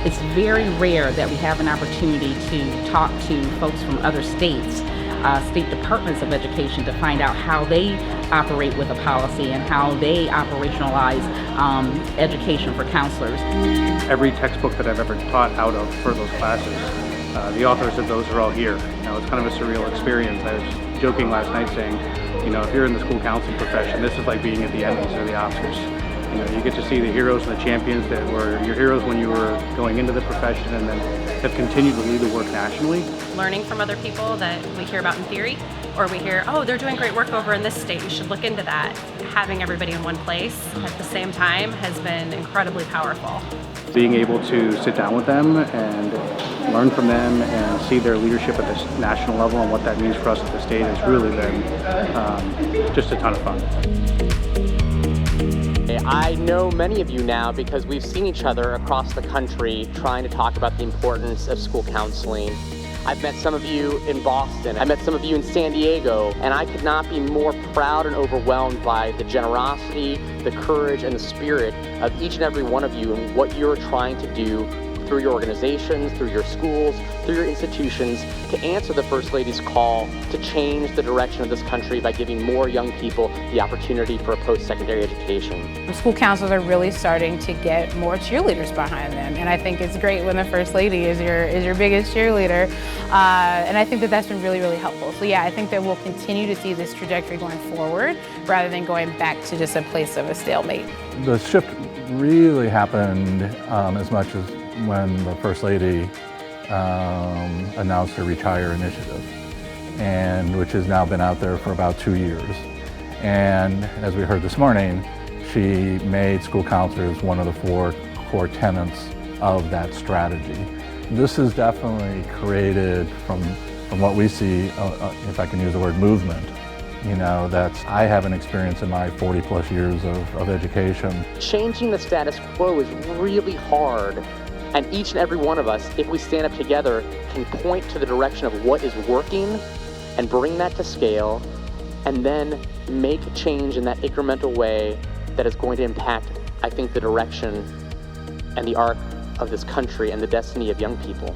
It's very rare that we have an opportunity to talk to folks from other states, state departments of education, to find out how they operate with a policy and how they operationalize education for counselors. Every textbook that I've ever taught out of for those classes, the authors of those are all here. It's kind of a surreal experience. I was joking last night saying, if you're in the school counseling profession, this is like being at the Emmys or the Oscars. You get to see the heroes and the champions that were your heroes when you were going into the profession and then have continued to lead the work nationally. Learning from other people that we hear about in theory, or we hear, oh, they're doing great work over in this state, you should look into that. Having everybody in one place at the same time has been incredibly powerful. Being able to sit down with them and learn from them and see their leadership at this national level and what that means for us at the state has really been just a ton of fun. I know many of you now because we've seen each other across the country trying to talk about the importance of school counseling. I've met some of you in Boston, I met some of you in San Diego, and I could not be more proud and overwhelmed by the generosity, the courage, and the spirit of each and every one of you and what you're trying to do through your organizations, through your schools, through your institutions, to answer the First Lady's call to change the direction of this country by giving more young people the opportunity for a post-secondary education. School counselors are really starting to get more cheerleaders behind them, and I think it's great when the First Lady is your biggest cheerleader, and I think that that's been really, really helpful. So yeah, I think that we'll continue to see this trajectory going forward rather than going back to just a place of a stalemate. The shift really happened as much as when the First Lady announced her Retire initiative, and which has now been out there for about 2 years. And as we heard this morning, she made school counselors one of the 4 core tenets of that strategy. This has definitely created, from what we see, if I can use the word movement, that I haven't experienced in my 40 plus years of education. Changing the status quo is really hard. And each and every one of us, if we stand up together, can point to the direction of what is working and bring that to scale, and then make change in that incremental way that is going to impact, I think, the direction and the arc of this country and the destiny of young people.